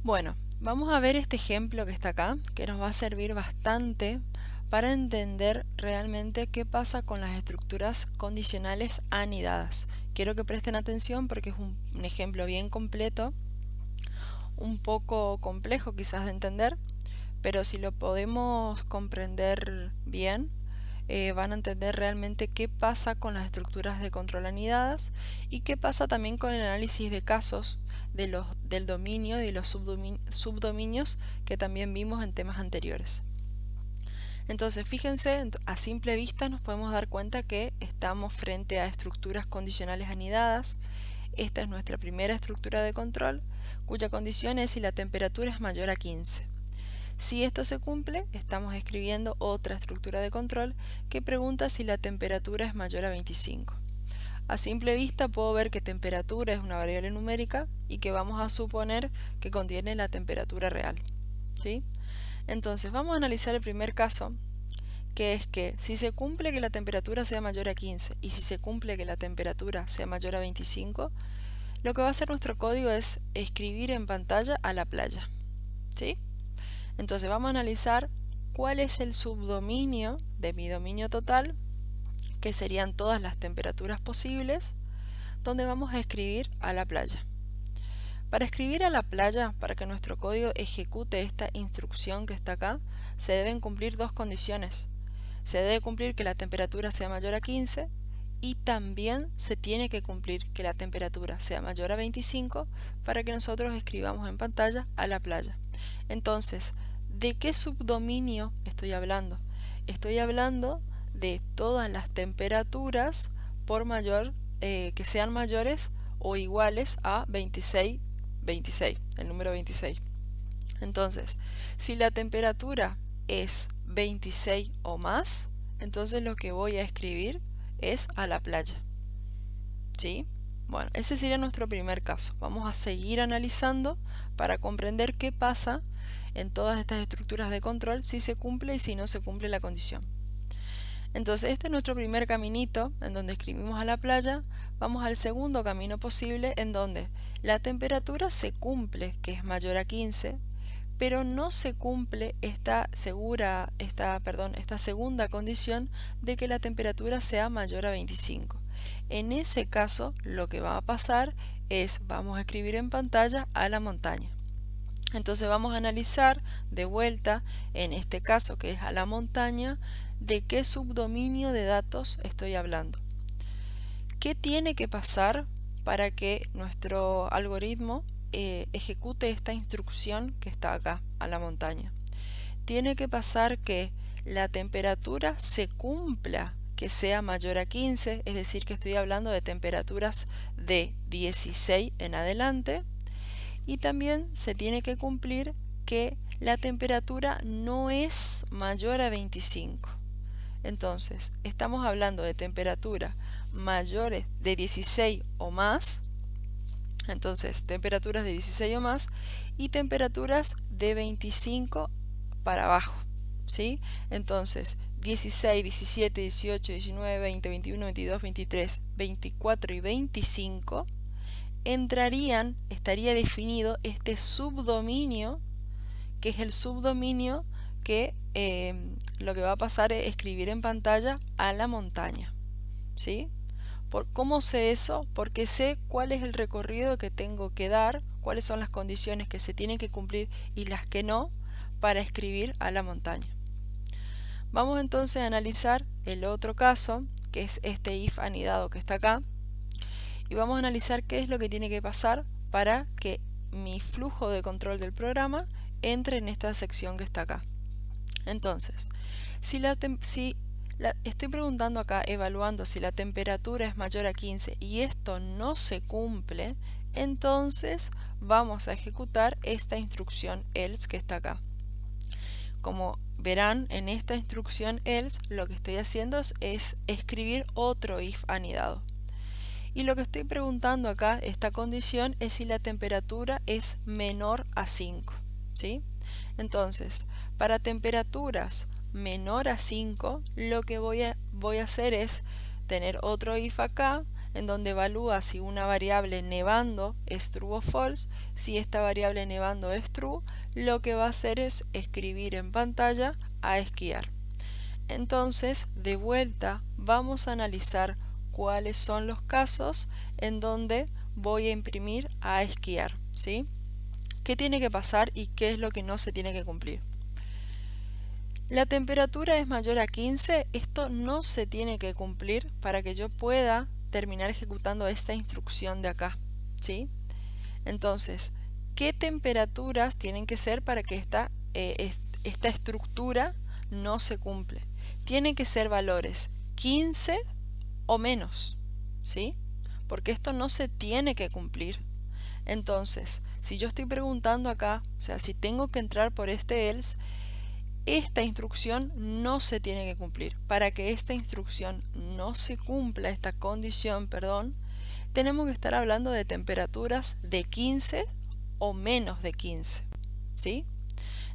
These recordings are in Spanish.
Bueno, vamos a ver este ejemplo que está acá, que nos va a servir bastante para entender realmente qué pasa con las estructuras condicionales anidadas. Quiero que presten atención porque es un ejemplo bien completo, un poco complejo quizás de entender, pero si lo podemos comprender bien, van a entender realmente qué pasa con las estructuras de control anidadas y qué pasa también con el análisis de casos del dominio y los subdominios que también vimos en temas anteriores. Entonces, fíjense, a simple vista nos podemos dar cuenta que estamos frente a estructuras condicionales anidadas. Esta es nuestra primera estructura de control, cuya condición es si la temperatura es mayor a 15. Si esto se cumple, estamos escribiendo otra estructura de control que pregunta si la temperatura es mayor a 25. A simple vista puedo ver que temperatura es una variable numérica y que vamos a suponer que contiene la temperatura real, ¿sí? Entonces vamos a analizar el primer caso, que es que si se cumple que la temperatura sea mayor a 15 y si se cumple que la temperatura sea mayor a 25, lo que va a hacer nuestro código es escribir en pantalla a la playa, ¿sí? Entonces vamos a analizar cuál es el subdominio de mi dominio total, que serían todas las temperaturas posibles, donde vamos a escribir a la playa. Para escribir a la playa, para que nuestro código ejecute esta instrucción que está acá, se deben cumplir dos condiciones. Se debe cumplir que la temperatura sea mayor a 15 y también se tiene que cumplir que la temperatura sea mayor a 25 para que nosotros escribamos en pantalla a la playa. Entonces, ¿de qué subdominio estoy hablando? Estoy hablando de todas las temperaturas por mayor, que sean mayores o iguales a 26, el número 26. Entonces, si la temperatura es 26 o más, entonces lo que voy a escribir es a la playa, ¿sí? Bueno, ese sería nuestro primer caso. Vamos a seguir analizando para comprender qué pasa en todas estas estructuras de control si se cumple y si no se cumple la condición. Entonces este es nuestro primer caminito en donde escribimos a la playa. Vamos al segundo camino posible en donde la temperatura se cumple, que es mayor a 15, pero no se cumple esta segunda condición de que la temperatura sea mayor a 25. En ese caso, lo que va a pasar es, vamos a escribir en pantalla a la montaña. Entonces vamos a analizar de vuelta, en este caso que es a la montaña, de qué subdominio de datos estoy hablando. ¿Qué tiene que pasar para que nuestro algoritmo ejecute esta instrucción que está acá, a la montaña? Tiene que pasar que la temperatura se cumpla, que sea mayor a 15, es decir, que estoy hablando de temperaturas de 16 en adelante, y también se tiene que cumplir que la temperatura no es mayor a 25. Entonces, estamos hablando de temperaturas mayores de 16 o más, entonces temperaturas de 16 o más y temperaturas de 25 para abajo, ¿sí? Entonces, 16, 17, 18, 19, 20, 21, 22, 23, 24 y 25 estaría definido este subdominio, que es el subdominio que lo que va a pasar es escribir en pantalla a la montaña, ¿sí? ¿Cómo sé eso? Porque sé cuál es el recorrido que tengo que dar, cuáles son las condiciones que se tienen que cumplir y las que no para escribir a la montaña. Vamos entonces a analizar el otro caso, que es este if anidado que está acá, y vamos a analizar qué es lo que tiene que pasar para que mi flujo de control del programa entre en esta sección que está acá. Entonces, estoy preguntando acá, evaluando si la temperatura es mayor a 15 y esto no se cumple, entonces vamos a ejecutar esta instrucción else que está acá. Como verán, en esta instrucción else lo que estoy haciendo es escribir otro if anidado. Y lo que estoy preguntando acá, esta condición, es si la temperatura es menor a 5, ¿sí? Entonces, para temperaturas menor a 5, lo que voy a hacer es tener otro if acá, en donde evalúa si una variable nevando es true o false. Si esta variable nevando es true, lo que va a hacer es escribir en pantalla a esquiar. Entonces, de vuelta, vamos a analizar cuáles son los casos en donde voy a imprimir a esquiar, ¿sí? ¿Qué tiene que pasar y qué es lo que no se tiene que cumplir? La temperatura es mayor a 15, esto no se tiene que cumplir para que yo pueda terminar ejecutando esta instrucción de acá, ¿sí? Entonces, ¿qué temperaturas tienen que ser para que esta estructura no se cumple? Tienen que ser valores 15 o menos, ¿sí? Porque esto no se tiene que cumplir. Entonces, si yo estoy preguntando acá, o sea, si tengo que entrar por este else, esta instrucción no se tiene que cumplir. Para que esta instrucción no se cumpla, esta condición, perdón, tenemos que estar hablando de temperaturas de 15 o menos de 15, ¿sí?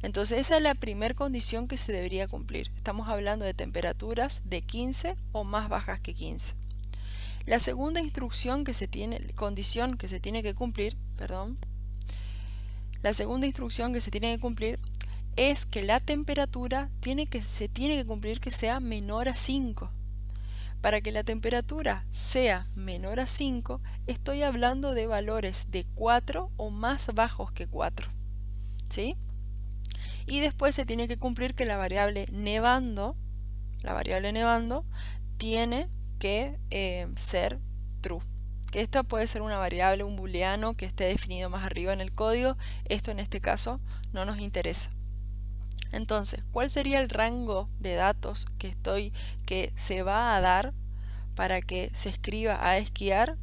Entonces esa es la primera condición que se debería cumplir. Estamos hablando de temperaturas de 15 o más bajas que 15. La segunda instrucción que se tiene, condición que se tiene que cumplir, perdón, la segunda instrucción que se tiene que cumplir es que la temperatura se tiene que cumplir que sea menor a 5. Para que la temperatura sea menor a 5, estoy hablando de valores de 4 o más bajos que 4, ¿sí? Y después se tiene que cumplir que la variable nevando tiene que ser true. Que esta puede ser una variable, un booleano que esté definido más arriba en el código. Esto en este caso no nos interesa. Entonces, ¿cuál sería el rango de datos que se va a dar para que se escriba a esquiar?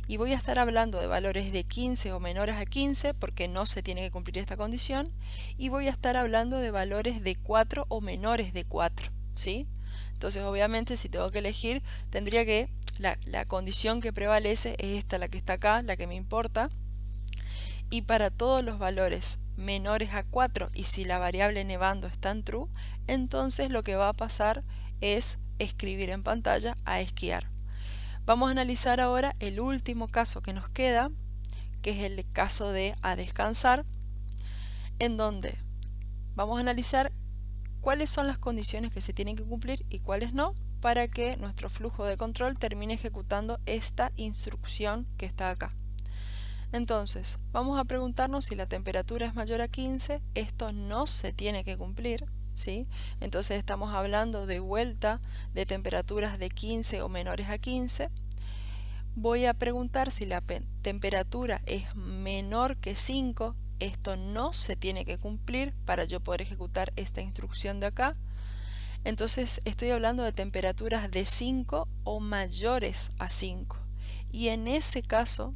Y voy a estar hablando de valores de 15 o menores a 15 porque no se tiene que cumplir esta condición, y voy a estar hablando de valores de 4 o menores de 4, ¿sí? Entonces obviamente si tengo que elegir, tendría que, la condición que prevalece es esta, la que está acá, la que me importa, y para todos los valores menores a 4, y si la variable nevando está en true, entonces lo que va a pasar es escribir en pantalla a esquiar. Vamos a analizar ahora el último caso que nos queda, que es el caso de a descansar, en donde vamos a analizar cuáles son las condiciones que se tienen que cumplir y cuáles no, para que nuestro flujo de control termine ejecutando esta instrucción que está acá. Entonces, vamos a preguntarnos si la temperatura es mayor a 15, esto no se tiene que cumplir, ¿sí? Entonces estamos hablando de vuelta de temperaturas de 15 o menores a 15. Voy a preguntar si la temperatura es menor que 5, esto no se tiene que cumplir para yo poder ejecutar esta instrucción de acá. Entonces estoy hablando de temperaturas de 5 o mayores a 5. Y en ese caso,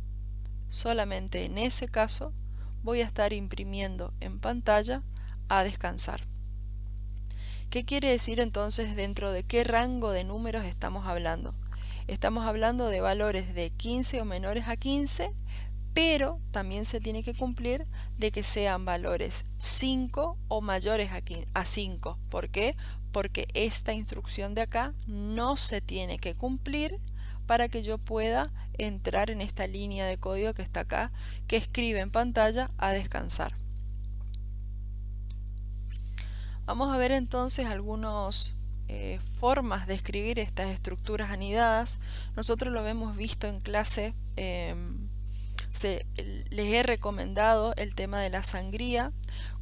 solamente en ese caso, voy a estar imprimiendo en pantalla a descansar. ¿Qué quiere decir entonces dentro de qué rango de números estamos hablando? Estamos hablando de valores de 15 o menores a 15, pero también se tiene que cumplir de que sean valores 5 o mayores a 5. ¿Por qué? Porque esta instrucción de acá no se tiene que cumplir para que yo pueda entrar en esta línea de código que está acá, que escribe en pantalla a descansar. Vamos a ver entonces algunas formas de escribir estas estructuras anidadas. Nosotros lo hemos visto en clase, les he recomendado el tema de la sangría.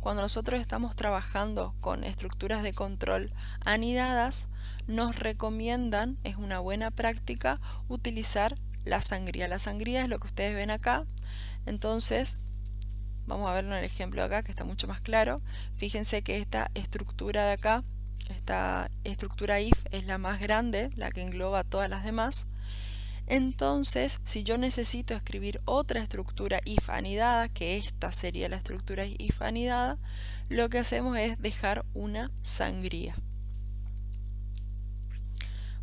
Cuando nosotros estamos trabajando con estructuras de control anidadas, nos recomiendan, es una buena práctica, utilizar la sangría. La sangría es lo que ustedes ven acá. Entonces, vamos a verlo en el ejemplo de acá, que está mucho más claro. Fíjense que esta estructura de acá, esta estructura if, es la más grande, la que engloba todas las demás. Entonces, si yo necesito escribir otra estructura if anidada, que esta sería la estructura if anidada, lo que hacemos es dejar una sangría.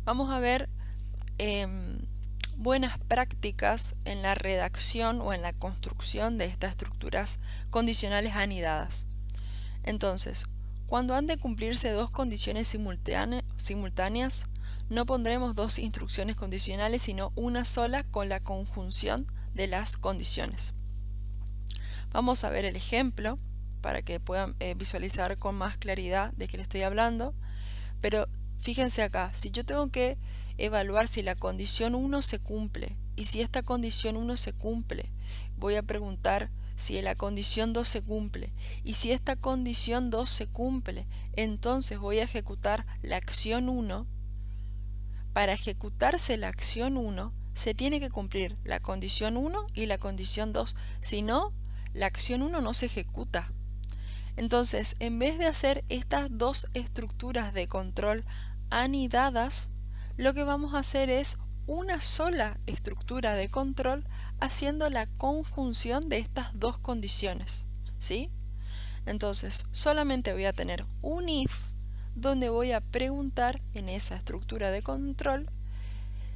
Vamos a ver buenas prácticas en la redacción o en la construcción de estas estructuras condicionales anidadas. Entonces, cuando han de cumplirse dos condiciones simultáneas, no pondremos dos instrucciones condicionales, sino una sola con la conjunción de las condiciones. Vamos a ver el ejemplo para que puedan visualizar con más claridad de qué le estoy hablando. Pero fíjense acá, si yo tengo que evaluar si la condición 1 se cumple y si esta condición 1 se cumple, voy a preguntar si la condición 2 se cumple y si esta condición 2 se cumple, entonces voy a ejecutar la acción 1. Para ejecutarse la acción 1 se tiene que cumplir la condición 1 y la condición 2, si no, la acción 1 no se ejecuta. Entonces, en vez de hacer estas dos estructuras de control anidadas, lo que vamos a hacer es una sola estructura de control haciendo la conjunción de estas dos condiciones, ¿sí? Entonces, solamente voy a tener un if donde voy a preguntar en esa estructura de control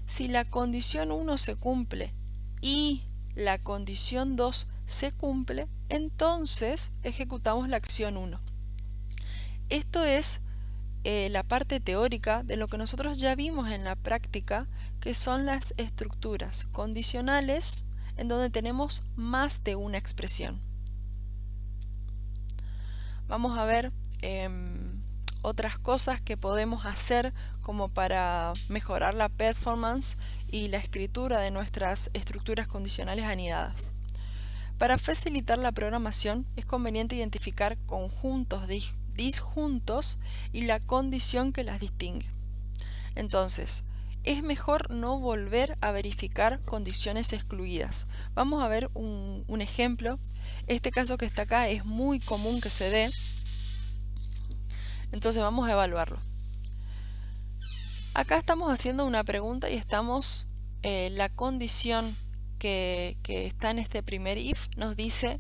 si la condición 1 se cumple y la condición 2 se cumple, entonces ejecutamos la acción 1. Esto es la parte teórica de lo que nosotros ya vimos en la práctica, que son las estructuras condicionales en donde tenemos más de una expresión. Vamos a ver otras cosas que podemos hacer como para mejorar la performance y la escritura de nuestras estructuras condicionales anidadas. Para facilitar la programación es conveniente identificar conjuntos disjuntos y la condición que las distingue. Entonces, es mejor no volver a verificar condiciones excluidas. Vamos a ver un ejemplo. Este caso que está acá es muy común que se dé. Entonces vamos a evaluarlo. Acá estamos haciendo una pregunta y estamos, la condición que está en este primer if nos dice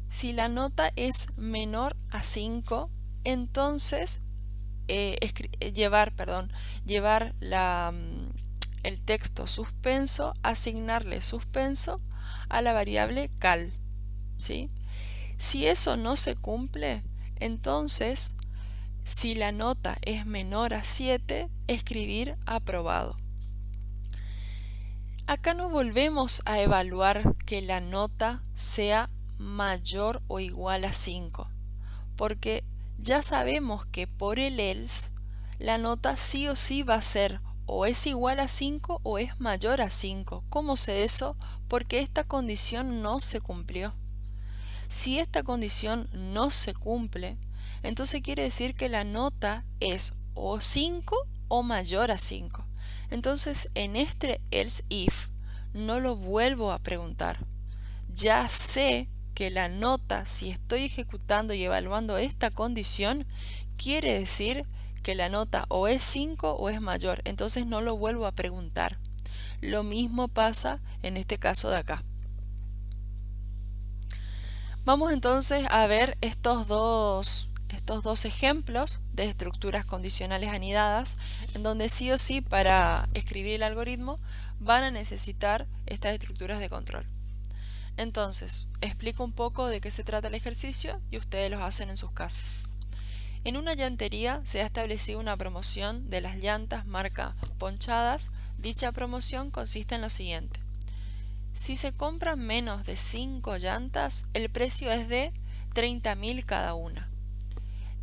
si la nota es menor a 5, entonces llevar el texto suspenso, asignarle suspenso a la variable cal, ¿sí? Si eso no se cumple, entonces si la nota es menor a 7, escribir aprobado. Acá no volvemos a evaluar que la nota sea mayor o igual a 5, porque ya sabemos que por el else la nota sí o sí va a ser o es igual a 5 o es mayor a 5. ¿Cómo sé eso? Porque esta condición no se cumplió. Si esta condición no se cumple, entonces quiere decir que la nota es o 5 o mayor a 5. Entonces en este else if no lo vuelvo a preguntar. Ya sé que la nota, si estoy ejecutando y evaluando esta condición, quiere decir que la nota o es 5 o es mayor. Entonces no lo vuelvo a preguntar. Lo mismo pasa en este caso de acá. Vamos entonces a ver estos dos ejemplos de estructuras condicionales anidadas, en donde sí o sí para escribir el algoritmo van a necesitar estas estructuras de control. Entonces, explico un poco de qué se trata el ejercicio y ustedes los hacen en sus casas. En una llantería se ha establecido una promoción de las llantas marca ponchadas. Dicha promoción consiste en lo siguiente. Si se compran menos de 5 llantas, el precio es de 30.000 cada una.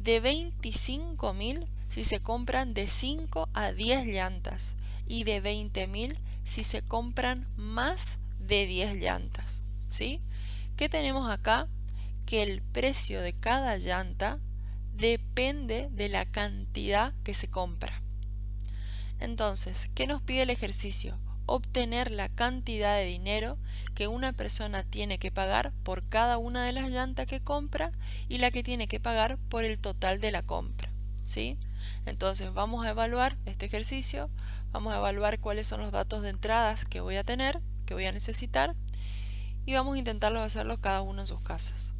De 25.000 si se compran de 5 a 10 llantas y de 20.000 si se compran más de 10 llantas. ¿Sí? ¿Qué tenemos acá? Que el precio de cada llanta depende de la cantidad que se compra. Entonces, ¿qué nos pide el ejercicio? Obtener la cantidad de dinero que una persona tiene que pagar por cada una de las llantas que compra y la que tiene que pagar por el total de la compra, ¿sí? Entonces vamos a evaluar este ejercicio, vamos a evaluar cuáles son los datos de entradas que voy a tener, que voy a necesitar, y vamos a intentarlos hacerlos cada uno en sus casas.